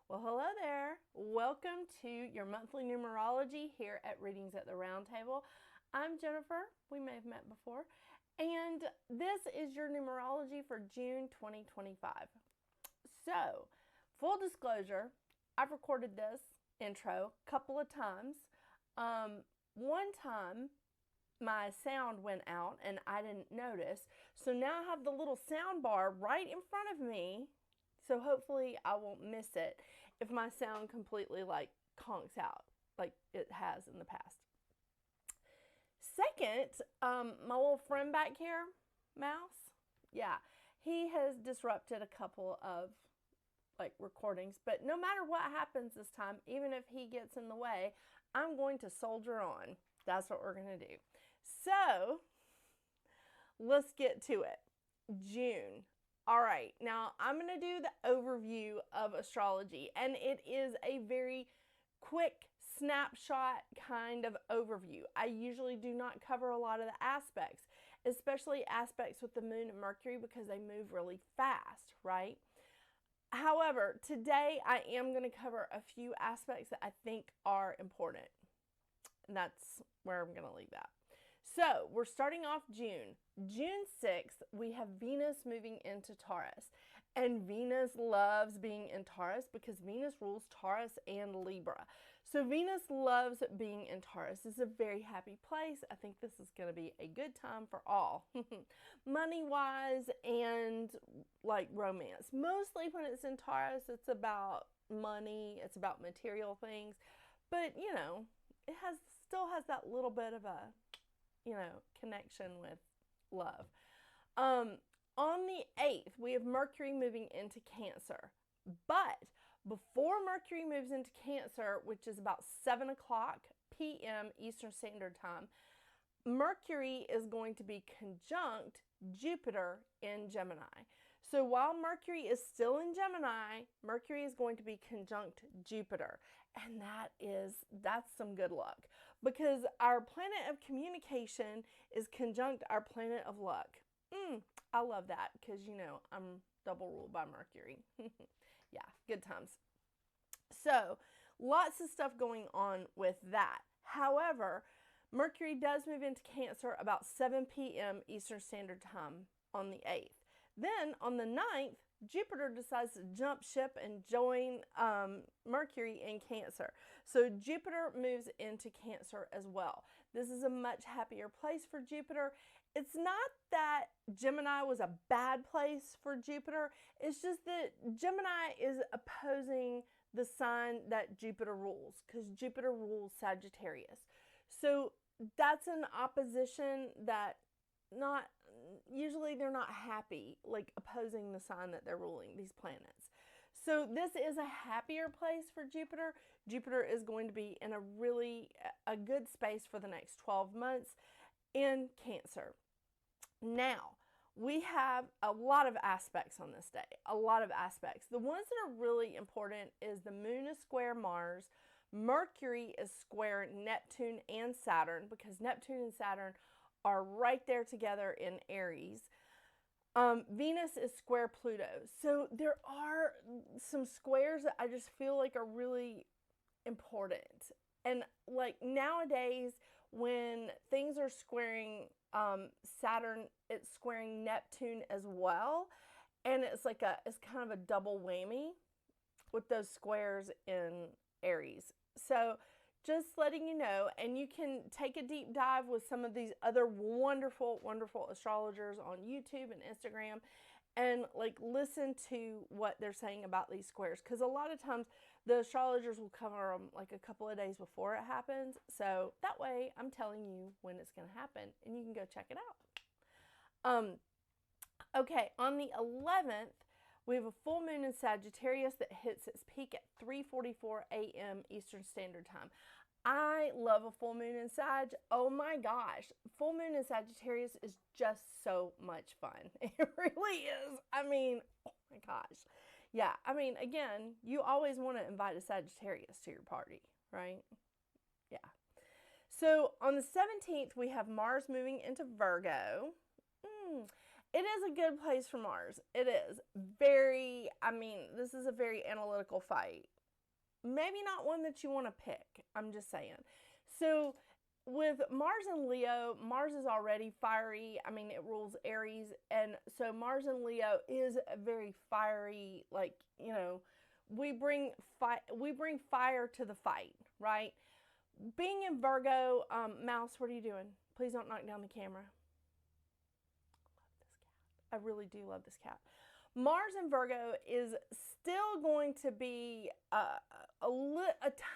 Well, hello there. Welcome to your monthly numerology here at Readings at the Round Table. I'm Jennifer. We may have met before. And this is your numerology for June 2025. So, full disclosure, I've recorded this intro a couple of times. One time, my sound went out and I didn't notice. So now I have the little sound bar right in front of me. So hopefully I won't miss it if my sound completely conks out like it has in the past. Second, my little friend back here, Mouse, yeah, he has disrupted a couple of recordings, but no matter what happens this time, even if he gets in the way, I'm going to soldier on. That's what we're going to do. So let's get to it. June. All right, now I'm going to do the overview of astrology, and it is a very quick snapshot kind of overview. I usually do not cover a lot of the aspects, especially aspects with the moon and Mercury, because they move really fast, right? However, today I am going to cover a few aspects that I think are important, and that's where I'm going to leave that. So we're starting off June. June 6th, we have Venus moving into Taurus. And Venus loves being in Taurus because Venus rules Taurus and Libra. So Venus loves being in Taurus. It's a very happy place. I think this is going to be a good time for all. Money-wise and romance. Mostly when it's in Taurus, it's about money. It's about material things. But, it still has that little bit of a connection with love. On the 8th, we have Mercury moving into Cancer. But before Mercury moves into Cancer, which is about 7 o'clock p.m. Eastern Standard Time, Mercury is going to be conjunct Jupiter in Gemini. So while Mercury is still in Gemini, Mercury is going to be conjunct Jupiter. And that's some good luck, because our planet of communication is conjunct our planet of luck. I love that because, I'm double ruled by Mercury. Yeah, good times. So lots of stuff going on with that. However, Mercury does move into Cancer about 7 p.m. Eastern Standard Time on the 8th. Then on the 9th, Jupiter decides to jump ship and join Mercury in Cancer. So Jupiter moves into Cancer as well. This is a much happier place for Jupiter. It's not that Gemini was a bad place for Jupiter. It's just that Gemini is opposing the sign that Jupiter rules, because Jupiter rules Sagittarius. So that's an opposition that usually they're not happy, opposing the sign that they're ruling, these planets. So this is a happier place for Jupiter. Jupiter is going to be in a good space for the next 12 months in Cancer. Now, we have a lot of aspects on this day, a lot of aspects. The ones that are really important is the moon is square Mars, Mercury is square Neptune and Saturn, because Neptune and Saturn are right there together in Aries. Venus is square Pluto. So there are some squares that I just feel like are really important. And nowadays, when things are squaring Saturn, it's squaring Neptune as well. And it's it's kind of a double whammy with those squares in Aries. So just letting you know, and you can take a deep dive with some of these other wonderful, wonderful astrologers on YouTube and Instagram and listen to what they're saying about these squares. Because a lot of times the astrologers will cover them a couple of days before it happens. So that way I'm telling you when it's going to happen and you can go check it out. Okay, on the 11th, we have a full moon in Sagittarius that hits its peak at 3:44 a.m. Eastern Standard Time. I love a full moon in Sag. Oh my gosh. Full moon in Sagittarius is just so much fun. It really is. Oh my gosh. Yeah, again, you always want to invite a Sagittarius to your party, right? Yeah. So on the 17th, we have Mars moving into Virgo. It is a good place for Mars. It is very, I mean, this is a very analytical fight. Maybe not one that you want to pick. I'm just saying. So with Mars and Leo, Mars is already fiery. I mean, it rules Aries. And so Mars and Leo is a very fiery, like, you know, we bring fire to the fight, right? Being in Virgo, Mouse, what are you doing? Please don't knock down the camera. I really do love this cat. Mars in Virgo is still going to be a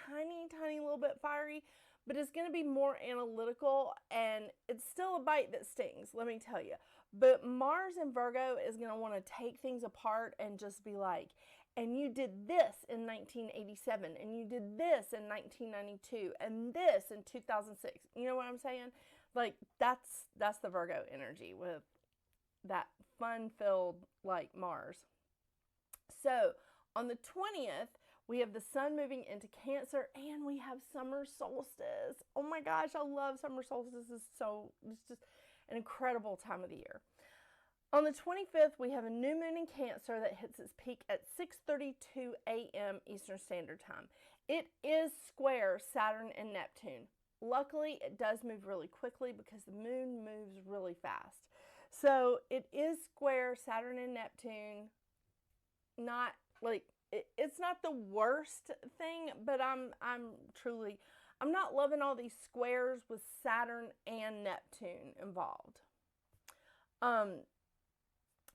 tiny little bit fiery, but it's going to be more analytical, and it's still a bite that stings, let me tell you. But Mars in Virgo is going to want to take things apart and just be like, and you did this in 1987, and you did this in 1992, and this in 2006. You know what I'm saying? Like, that's the Virgo energy with that fun-filled, like, Mars. So on the 20th, we have the sun moving into Cancer, and we have summer solstice. Oh my gosh, I love summer solstice. It's just an incredible time of the year. On the 25th, we have a new moon in Cancer that hits its peak at 6:32 a.m. Eastern Standard Time. It is square Saturn and Neptune. Luckily, it does move really quickly because the moon moves really fast. So it is square Saturn and Neptune. Not like it's not the worst thing, but I'm not loving all these squares with Saturn and Neptune involved.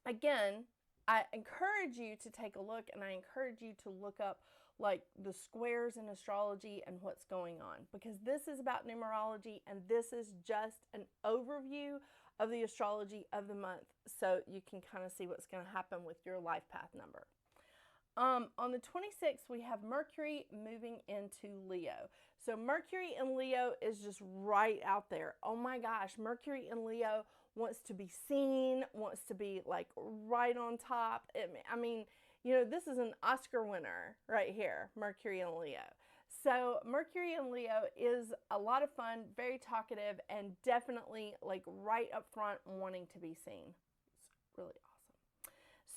Again, I encourage you to take a look, and I encourage you to look up like the squares in astrology and what's going on, because this is about numerology, and this is just an overview of the astrology of the month, so you can kind of see what's going to happen with your life path number. On the 26th, we have Mercury moving into Leo. So Mercury in Leo is just right out there. Oh my gosh, Mercury in Leo wants to be seen, wants to be like right on top. I mean, you know, this is an Oscar winner right here, Mercury in Leo. So Mercury in Leo is a lot of fun, very talkative, and definitely like right up front wanting to be seen. It's really awesome.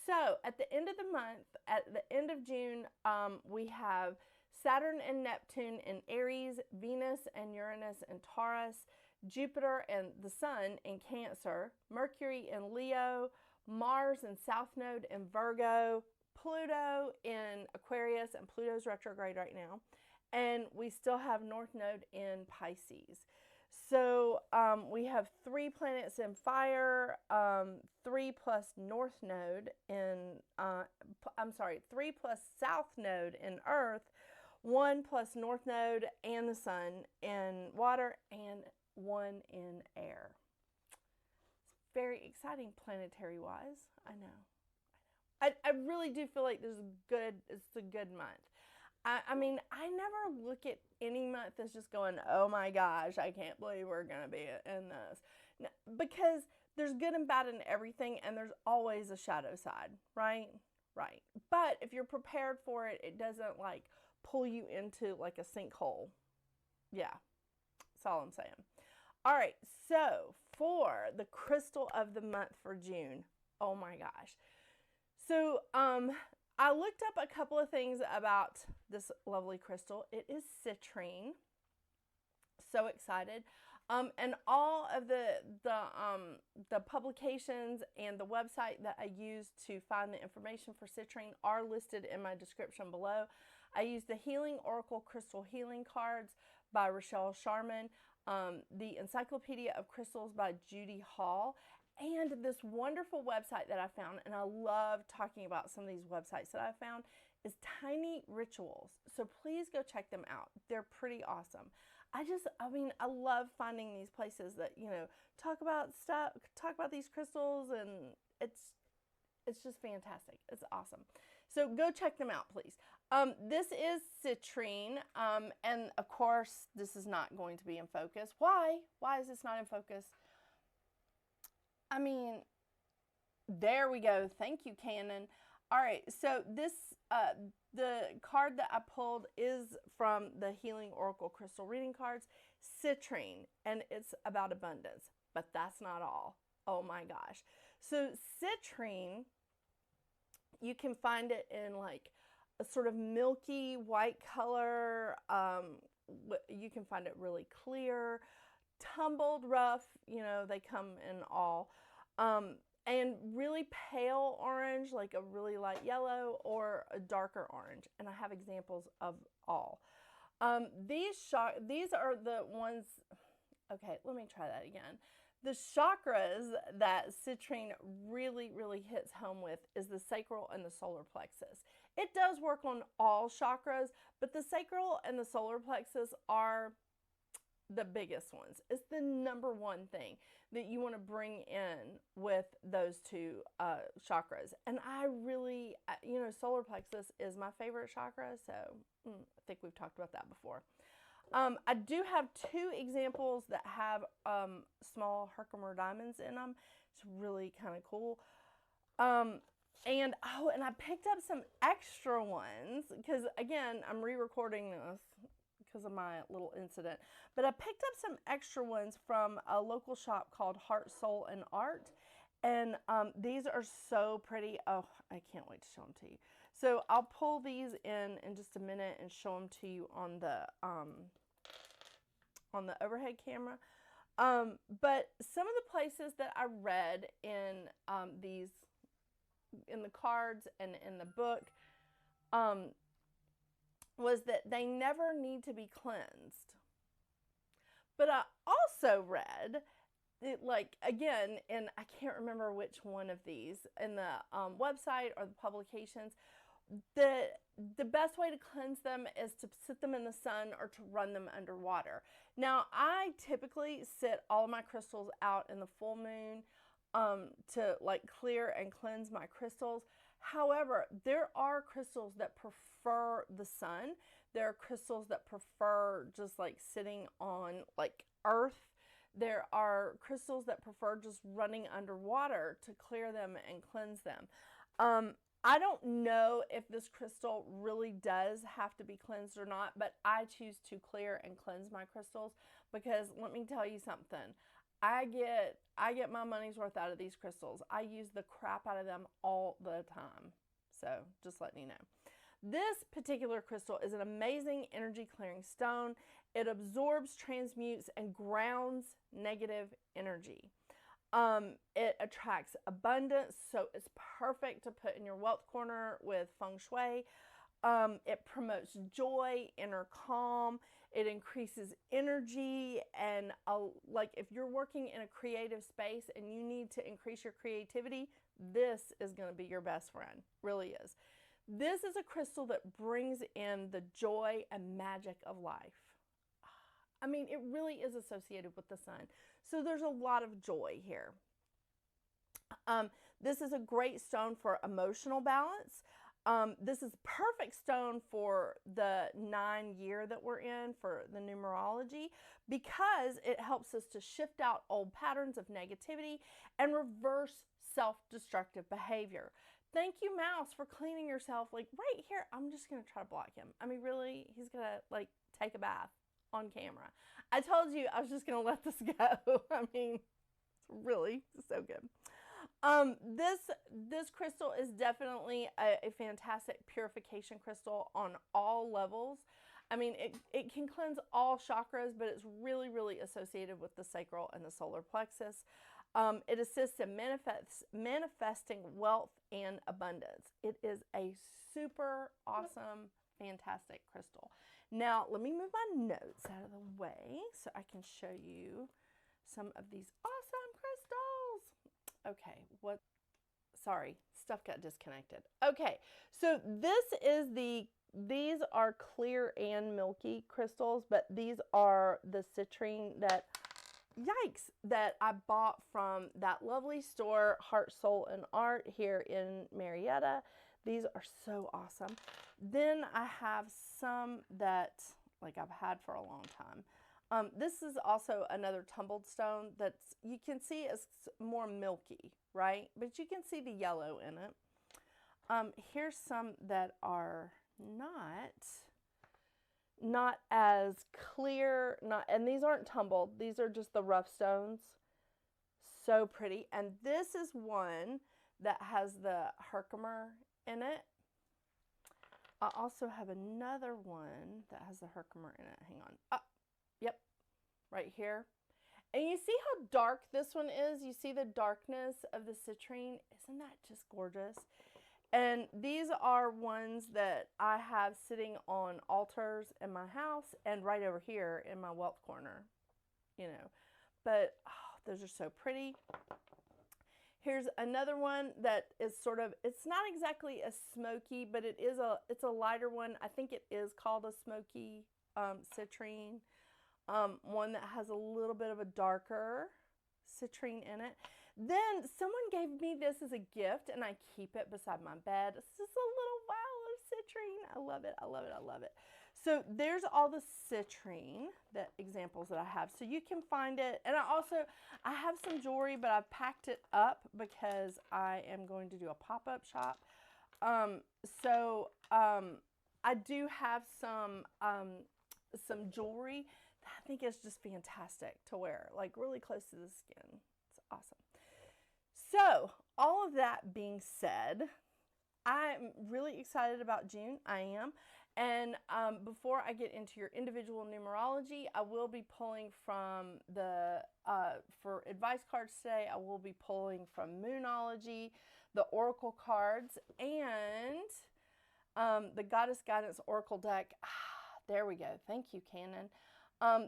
So at the end of the month, at the end of June, we have Saturn and Neptune in Aries, Venus and Uranus in Taurus, Jupiter and the Sun in Cancer, Mercury in Leo, Mars and South Node in Virgo, Pluto in Aquarius, and Pluto's retrograde right now. And we still have North Node in Pisces. So we have 3 planets in fire, 3 plus North Node in, 3 plus South Node in Earth, 1 plus North Node and the Sun in water, and 1 in air. It's very exciting planetary-wise. I know. I really do feel like it's a good month. I mean, I never look at any month as just going, oh my gosh, I can't believe we're going to be in this. No, because there's good and bad in everything, and there's always a shadow side, right? Right. But if you're prepared for it, it doesn't like pull you into like a sinkhole. Yeah, that's all I'm saying. All right, so for the crystal of the month for June, oh my gosh. So, I looked up a couple of things about this lovely crystal. It is citrine. So excited. And all of the publications and the website that I used to find the information for citrine are listed in my description below. I used the Healing Oracle Crystal Healing Cards by Rachelle Charman, the Encyclopedia of Crystals by Judy Hall, and this wonderful website that I found, and I love talking about some of these websites that I found, is Tiny Rituals. So please go check them out. They're pretty awesome. I love finding these places that, you know, talk about these crystals, and it's just fantastic. It's awesome. So go check them out, please. This is citrine, and of course, this is not going to be in focus. Why? Why is this not in focus? I mean, there we go. Thank you, Canon. All right, so this, the card that I pulled is from the Healing Oracle Crystal Reading Cards, Citrine, and it's about abundance. But that's not all. Oh my gosh. So citrine, you can find it in like a sort of milky white color. You can find it really clear, tumbled, rough. You know, they come in all. And really pale orange, like a really light yellow, or a darker orange. And I have examples of all. These are the ones. Okay, let me try that again. The chakras that citrine really, really hits home with is the sacral and the solar plexus. It does work on all chakras, but the sacral and the solar plexus are the biggest ones. It's the number one thing that you want to bring in with those two chakras. And I really, solar plexus is my favorite chakra, so I think we've talked about that before. I do have two examples that have small Herkimer diamonds in them. It's really kind of cool. And I picked up some extra ones because, again, I'm re-recording this because of my little incident. But I picked up some extra ones from a local shop called Heart, Soul, and Art. And these are so pretty. Oh, I can't wait to show them to you. So I'll pull these in just a minute and show them to you on the overhead camera. But some of the places that I read in in the cards and in the book, was that they never need to be cleansed. But I also read it, like, again, and I can't remember which one of these in the website or the publications, the best way to cleanse them is to sit them in the sun or to run them underwater. Now, I typically sit all of my crystals out in the full moon to like clear and cleanse my crystals. However, there are crystals that prefer the sun. There are crystals that prefer just like sitting on like earth. There are crystals that prefer just running underwater to clear them and cleanse them. I don't know if this crystal really does have to be cleansed or not, but I choose to clear and cleanse my crystals because let me tell you something. I get my money's worth out of these crystals. I use the crap out of them all the time. So just letting you know. This particular crystal is an amazing energy clearing stone. It absorbs, transmutes, and grounds negative energy. It attracts abundance, so it's perfect to put in your wealth corner with feng shui. It promotes joy, inner calm. It increases energy, and like if you're working in a creative space and you need to increase your creativity, this is going to be your best friend. Really is. This is a crystal that brings in the joy and magic of life. I mean, it really is associated with the sun. So there's a lot of joy here. This is a great stone for emotional balance. This is perfect stone for the 9-year that we're in for the numerology because it helps us to shift out old patterns of negativity and reverse self-destructive behavior. Thank you, Mouse, for cleaning yourself. Like right here, I'm just going to try to block him. I mean, really, he's going to like take a bath on camera. I told you I was just going to let this go. I mean, it's really so good. This crystal is definitely a fantastic purification crystal on all levels. I mean, it can cleanse all chakras, but it's really, really associated with the sacral and the solar plexus. It assists in manifesting wealth and abundance. It is a super awesome, fantastic crystal. Now, let me move my notes out of the way so I can show you some of these awesome crystals. Okay, sorry, stuff got disconnected. Okay, so these are clear and milky crystals, but these are the citrine that I bought from that lovely store, Heart, Soul, and Art here in Marietta. These are so awesome. Then I have some that like I've had for a long time. This is also another tumbled stone that's, you can see it's more milky, right? But you can see the yellow in it. Here's some that are not as clear, and these aren't tumbled. These are just the rough stones. so pretty. And this is one that has the herkimer in it. I also have another one that has the herkimer in it. Hang on. Oh, yep, right here. And you see how dark this one is? You see the darkness of the citrine? Isn't that just gorgeous? And these are ones that I have sitting on altars in my house and right over here in my wealth corner, you know. But oh, those are so pretty. Here's another one that is sort of, it's not exactly a smoky, but it's a lighter one. I think it is called a smoky citrine. One that has a little bit of a darker citrine in it. Then someone gave me this as a gift, and I keep it beside my bed. It's just a little vial of citrine. I love it. I love it. I love it. So there's all the citrine examples that I have. So you can find it. And I have some jewelry, but I've packed it up because I am going to do a pop-up shop. I do have some jewelry that I think is just fantastic to wear, like really close to the skin. It's awesome. So all of that being said, I'm really excited about June. I am. And before I get into your individual numerology, I will be pulling from for advice cards today, I will be pulling from Moonology, the Oracle cards, and the Goddess Guidance Oracle deck. There we go. Thank you, Canon.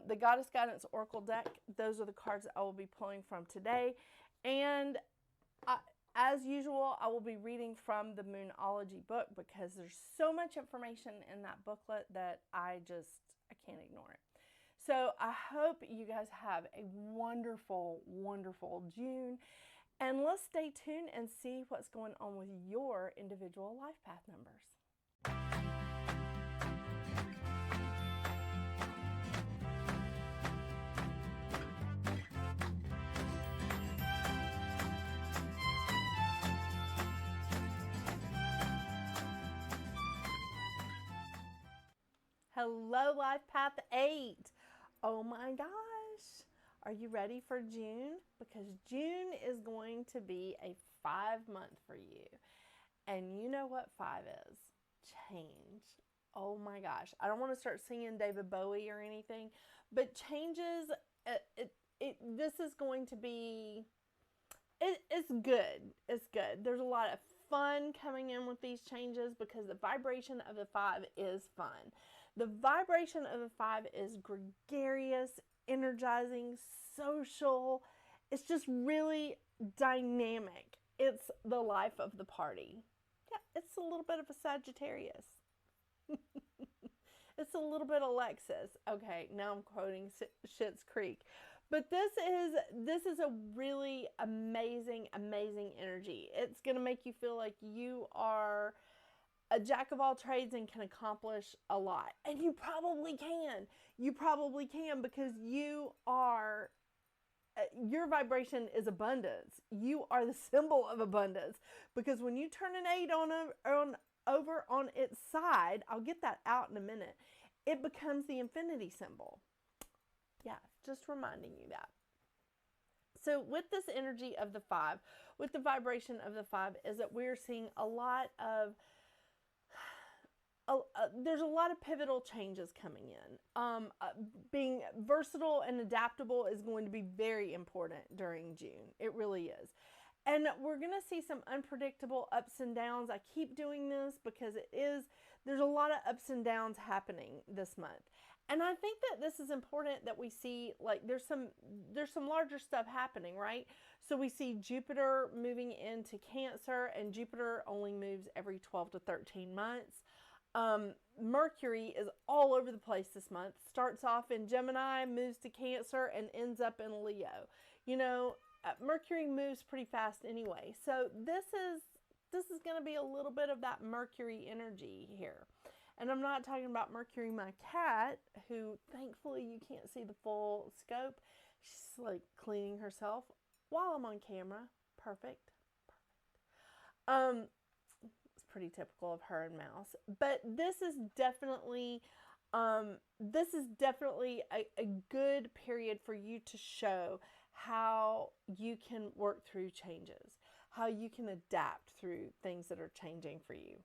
The Goddess Guidance Oracle deck, those are the cards I will be pulling from today. And as usual, I will be reading from the Moonology book because there's so much information in that booklet that I can't ignore it. So I hope you guys have a wonderful, wonderful June. And let's stay tuned and see what's going on with your individual life path numbers. Hello, Life Path 8. Oh my gosh. Are you ready for June? Because June is going to be a 5-month for you. And you know what 5 is? Change. Oh my gosh. I don't want to start singing David Bowie or anything, but changes, this is going to be, it's good. It's good. There's a lot of fun coming in with these changes because the vibration of the 5 is fun. The vibration of the 5 is gregarious, energizing, social. It's just really dynamic. It's the life of the party. Yeah, it's a little bit of a Sagittarius. It's a little bit Alexis. Okay, now I'm quoting Schitt's Creek. But this is a really amazing, amazing energy. It's going to make you feel like you are a jack of all trades and can accomplish a lot. And you probably can. You probably can because you are, your vibration is abundance. You are the symbol of abundance because when you turn an 8 over on its side, I'll get that out in a minute, it becomes the infinity symbol. Yeah, just reminding you that. So with this energy of the 5, with the vibration of the 5 is that we're seeing a lot of there's a lot of pivotal changes coming in. Being versatile and adaptable is going to be very important during June. It really is. And we're going to see some unpredictable ups and downs. I keep doing this because there's a lot of ups and downs happening this month. And I think that this is important that we see, like, there's some larger stuff happening, right? So we see Jupiter moving into Cancer, and Jupiter only moves every 12 to 13 months. Mercury is all over the place this month. Starts off in Gemini, moves to Cancer, and ends up in Leo. You know, Mercury moves pretty fast anyway. So this is going to be a little bit of that Mercury energy here. And I'm not talking about Mercury, my cat, who thankfully you can't see the full scope. She's like cleaning herself while I'm on camera. Perfect. It's pretty typical of her and Mouse. But this is definitely a good period for you to show how you can work through changes, how you can adapt through things that are changing for you.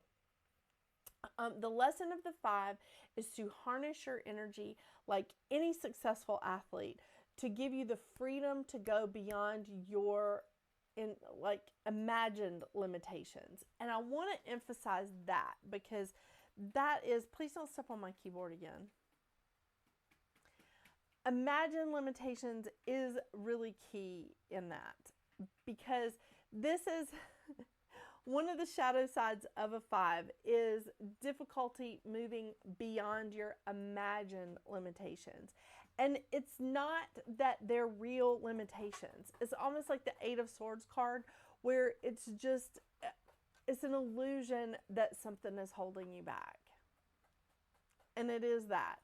The lesson of the 5 is to harness your energy like any successful athlete, to give you the freedom to go beyond your imagined limitations. And I want to emphasize that, because that is, please don't step on my keyboard again. Imagined limitations is really key in that, because this is one of the shadow sides of a 5 is difficulty moving beyond your imagined limitations. And it's not that they're real limitations. It's almost like the 8 of Swords card, where it's an illusion that something is holding you back. And it is that.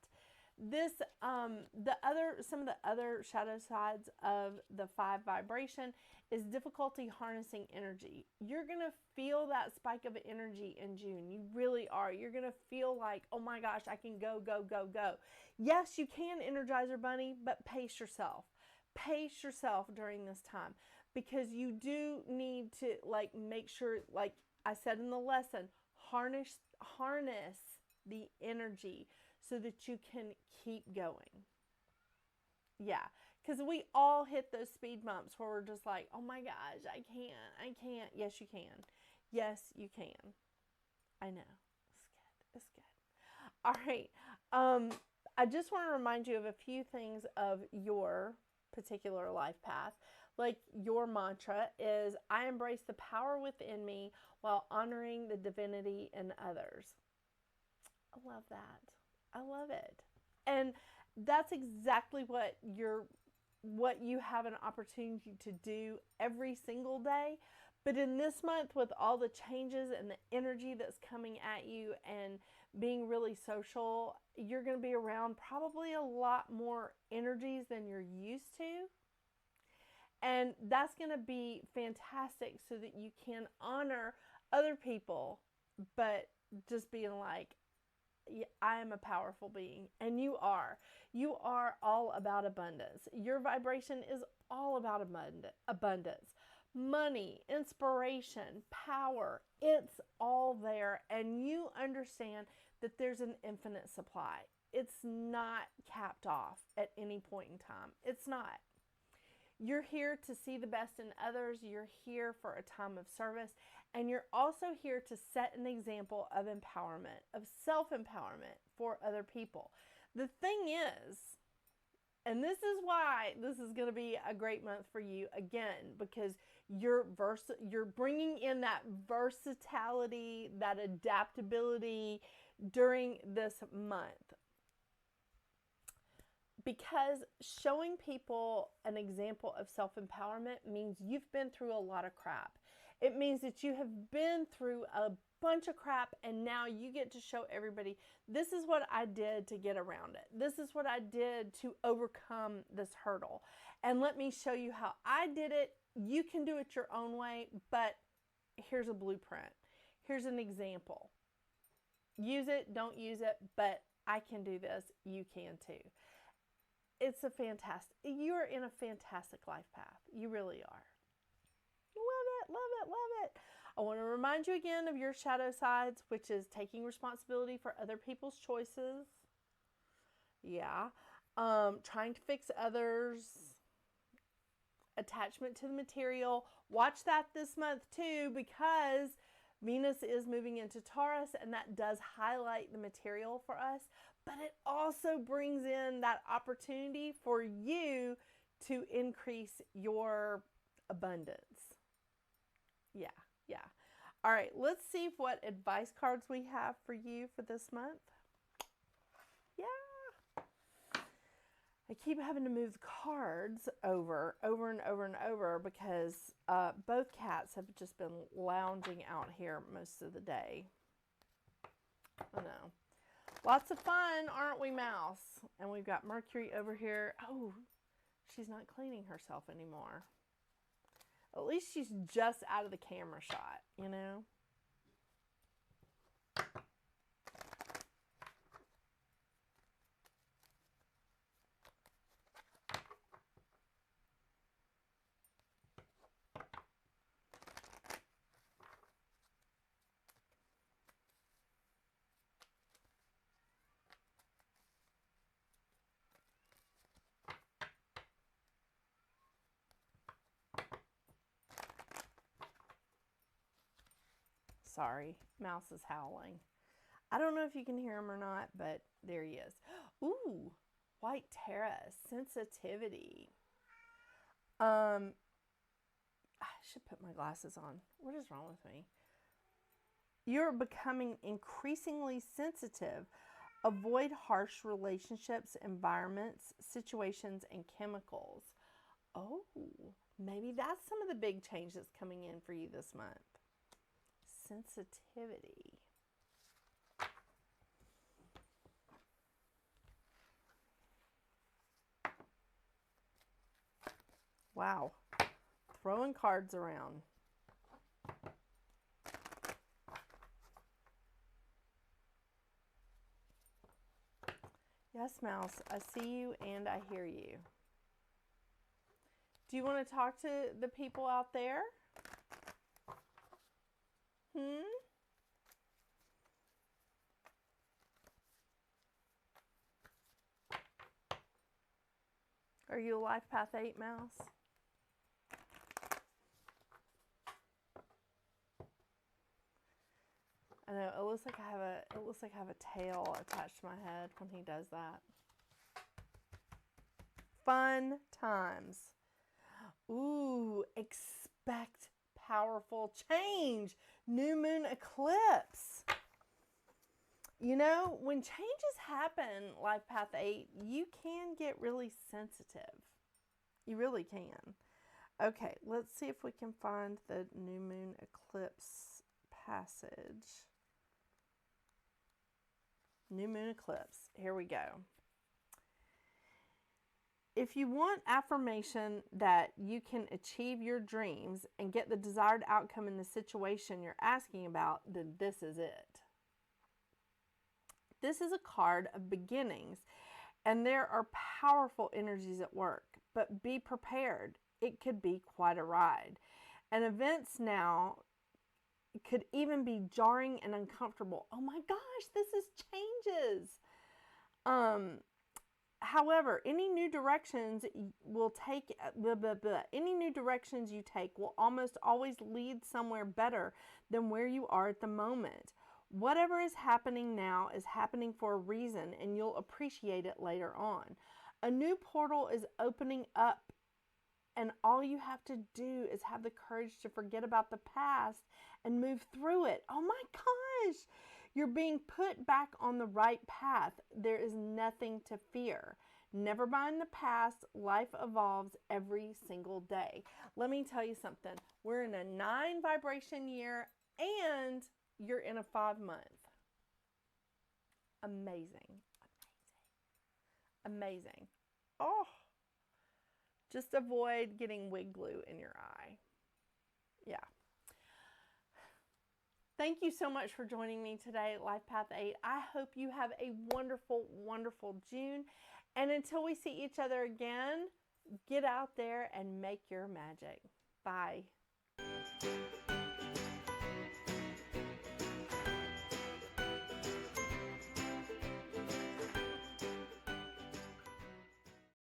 Some of the other shadow sides of the 5 vibration is difficulty harnessing energy. You're going to feel that spike of energy in June. You really are. You're going to feel like, oh my gosh, I can go, go, go, go. Yes, you can, Energizer Bunny, but pace yourself. Pace yourself during this time, because you do need to make sure, like I said in the lesson, harness the energy so that you can keep going. Yeah, because we all hit those speed bumps where we're just like, oh my gosh, I can't. Yes, you can. Yes, you can. I know. It's good. All right. I just want to remind you of a few things of your particular life path. Like your mantra is, I embrace the power within me while honoring the divinity in others. I love that. I love it. And that's exactly what you have an opportunity to do every single day. But in this month, with all the changes and the energy that's coming at you and being really social, you're going to be around probably a lot more energies than you're used to. And that's going to be fantastic so that you can honor other people, but just being like, I am a powerful being, and you are. You are all about abundance. Your vibration is all about abundance. Money, inspiration, power, it's all there, and you understand that there's an infinite supply. It's not capped off at any point in time. It's not. You're here to see the best in others. You're here for a time of service. And you're also here to set an example of empowerment, of self-empowerment for other people. The thing is, and this is why this is going to be a great month for you, again, because you're bringing in that versatility, that adaptability during this month. Because showing people an example of self-empowerment means you've been through a lot of crap. It means that you have been through a bunch of crap, and now you get to show everybody, this is what I did to get around it. This is what I did to overcome this hurdle. And let me show you how I did it. You can do it your own way, but here's a blueprint. Here's an example. Use it, don't use it, but I can do this. You can too. You're in a fantastic life path. You really are. Love it, love it, love it. I want to remind you again of your shadow sides, which is taking responsibility for other people's choices. Yeah. Trying to fix others. Attachment to the material. Watch that this month too, because Venus is moving into Taurus, and that does highlight the material for us. But it also brings in that opportunity for you to increase your abundance. Yeah. All right, let's see what advice cards we have for you for this month. Yeah. I keep having to move the cards over and over because both cats have just been lounging out here most of the day. I know. Lots of fun, aren't we, Mouse? And we've got Mercury over here. Oh, she's not cleaning herself anymore. At least she's just out of the camera shot, you know? sorry. Mouse is howling. I don't know if you can hear him or not, but there he is. Ooh, White Tara, sensitivity. I should put my glasses on. What is wrong with me? You're becoming increasingly sensitive. Avoid harsh relationships, environments, situations, and chemicals. Oh, maybe that's some of the big change that's coming in for you this month. Sensitivity. Wow. Throwing cards around. Yes, Mouse, I see you and I hear you. Do you want to talk to the people out there? Are you a Life Path 8, Mouse? I know, it looks like I have a tail attached to my head when he does that. Fun times. Ooh, expect powerful change. New moon eclipse. You know, when changes happen, Life Path 8, you can get really sensitive. You really can. Okay, let's see if we can find the new moon eclipse passage. New moon eclipse. Here we go. If you want affirmation that you can achieve your dreams and get the desired outcome in the situation you're asking about, then this is it. This is a card of beginnings, and there are powerful energies at work, but be prepared. It could be quite a ride. And events now could even be jarring and uncomfortable. Oh my gosh, this is changes. However, any new directions will take, any new directions you take will almost always lead somewhere better than where you are at the moment. Whatever is happening now is happening for a reason, and you'll appreciate it later on. A new portal is opening up, and all you have to do is have the courage to forget about the past and move through it. Oh my gosh! You're being put back on the right path. There is nothing to fear. Never mind the past. Life evolves every single day. Let me tell you something. We're in a 9 vibration year, and you're in a 5 month. Amazing. Amazing. Oh, just avoid getting wig glue in your eye. Yeah. Thank you so much for joining me today at Life Path 8. I hope you have a wonderful, wonderful June. And until we see each other again, get out there and make your magic. Bye.